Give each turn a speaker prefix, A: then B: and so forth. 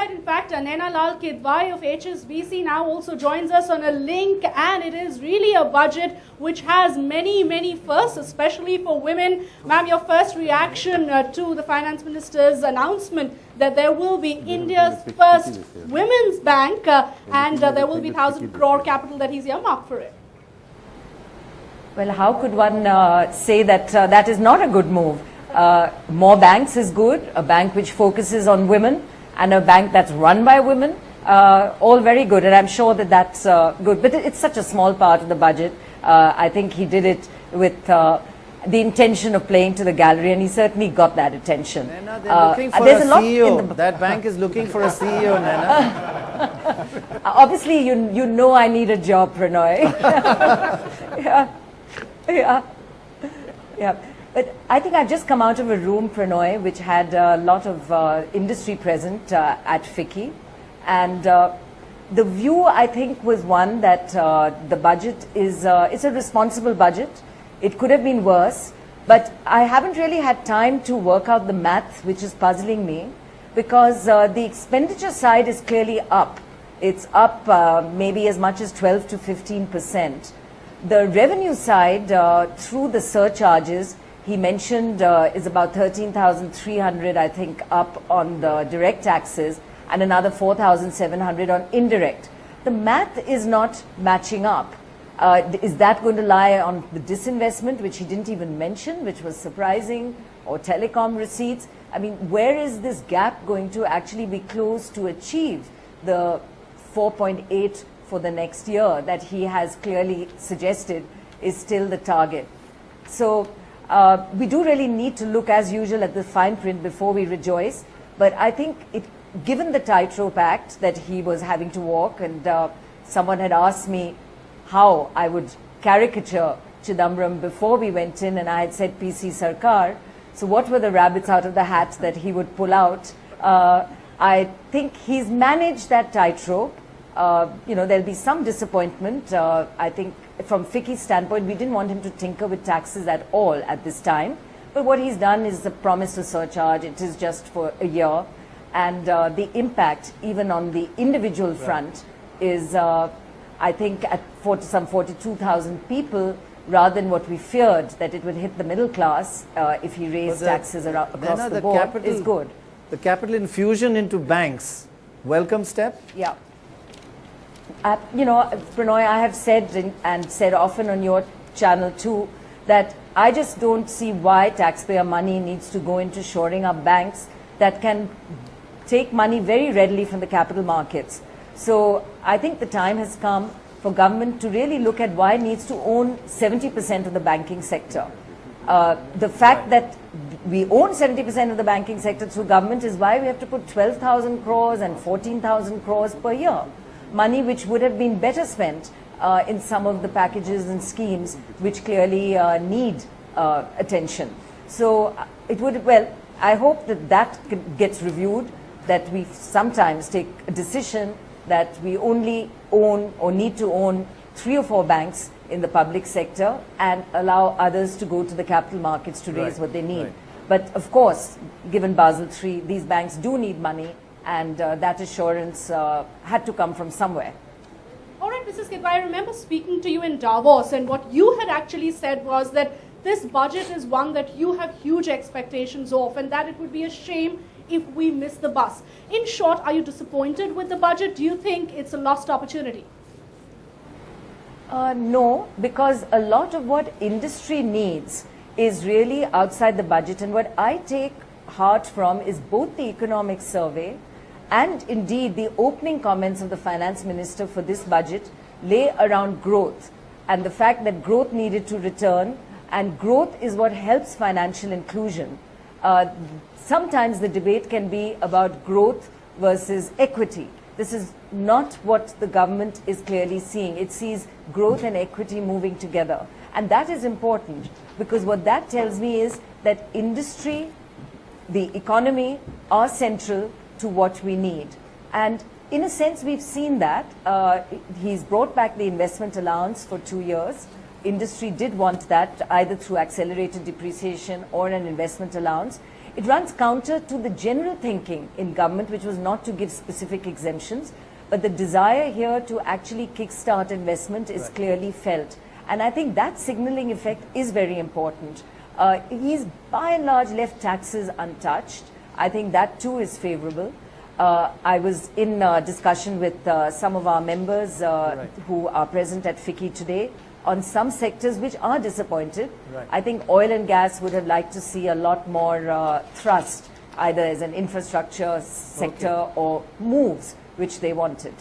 A: right. In fact, Naina Lal Kidwai of HSBC now also joins us on a link, and it is really a budget which has many, many firsts, especially for women. Ma'am, your first reaction to the Finance Minister's announcement that there will be India's first women's bank and there will be 1,000 crore capital that he's earmarked for it.
B: Well, how could one say that that is not a good move? More banks is good, a bank which focuses on women and a bank that's run by women, all very good, and I'm sure that that's good. But it's such a small part of the budget. I think he did it with the intention of playing to the gallery, and he certainly got that attention.
C: Nana, they're looking for a CEO. That bank is looking for a CEO, Nana.
B: Obviously, you know I need a job, Pranoy. Yeah. But I think I've just come out of a room, Pranoy, which had a lot of industry present at FICCI. And the view, I think, was one that the budget is it's a responsible budget. It could have been worse. But I haven't really had time to work out the math, which is puzzling me, because the expenditure side is clearly up. It's up maybe as much as 12 to 15%. The revenue side, through the surcharges, he mentioned is about 13,300, I think, up on the direct taxes and another 4,700 on indirect. The math is not matching up. Is that going to lie on the disinvestment, which he didn't even mention, which was surprising, or telecom receipts? I mean, where is this gap going to actually be closed to achieve the 4.8 for the next year that he has clearly suggested is still the target? So we do really need to look, as usual, at the fine print before we rejoice. But I think, given the tightrope act that he was having to walk, and someone had asked me how I would caricature Chidambaram before we went in, and I had said PC Sarkar. So what were the rabbits out of the hat that he would pull out? I think he's managed that tightrope. There'll be some disappointment. I think from FICCI's standpoint, we didn't want him to tinker with taxes at all at this time. But what he's done is the promise to surcharge. It is just for a year. And the impact, even on the individual front, is, I think, at some 42,000 people, rather than what we feared, that it would hit the middle class if he raised taxes across the board, is good.
C: The capital infusion into banks, welcome step?
B: Yeah. Pranoy, I have said and said often on your channel too, that I just don't see why taxpayer money needs to go into shoring up banks that can take money very readily from the capital markets. So I think the time has come for government to really look at why it needs to own 70% of the banking sector. The fact that we own 70% of the banking sector through government is why we have to put 12,000 crores and 14,000 crores per year. Money which would have been better spent in some of the packages and schemes which clearly need attention. So I hope that gets reviewed, that we sometimes take a decision that we only own or need to own 3 or 4 banks in the public sector and allow others to go to the capital markets to raise what they need. Right. But of course, given Basel III, these banks do need money, and that assurance had to come from somewhere.
A: All right, Mrs. Kidwai, I remember speaking to you in Davos, and what you had actually said was that this budget is one that you have huge expectations of, and that it would be a shame if we miss the bus. In short, are you disappointed with the budget? Do you think it's a lost opportunity?
B: No, because a lot of what industry needs is really outside the budget, and what I take heart from is both the economic survey and indeed the opening comments of the finance minister for this budget lay around growth, and the fact that growth needed to return, and growth is what helps financial inclusion. Sometimes the debate can be about growth versus equity. This is not what the government is clearly seeing. It sees growth and equity moving together. And that is important, because what that tells me is that industry, the economy are central to what we need. And in a sense, we've seen that. He's brought back the investment allowance for 2 years. Industry did want that, either through accelerated depreciation or an investment allowance. it runs counter to the general thinking in government, which was not to give specific exemptions, but the desire here to actually kickstart investment is clearly felt. And I think that signaling effect is very important. He's by and large left taxes untouched. I think that too is favorable. I was in discussion with some of our members who are present at FICCI today on some sectors which are disappointed. I think oil and gas would have liked to see a lot more thrust, either as an infrastructure sector or moves which they wanted.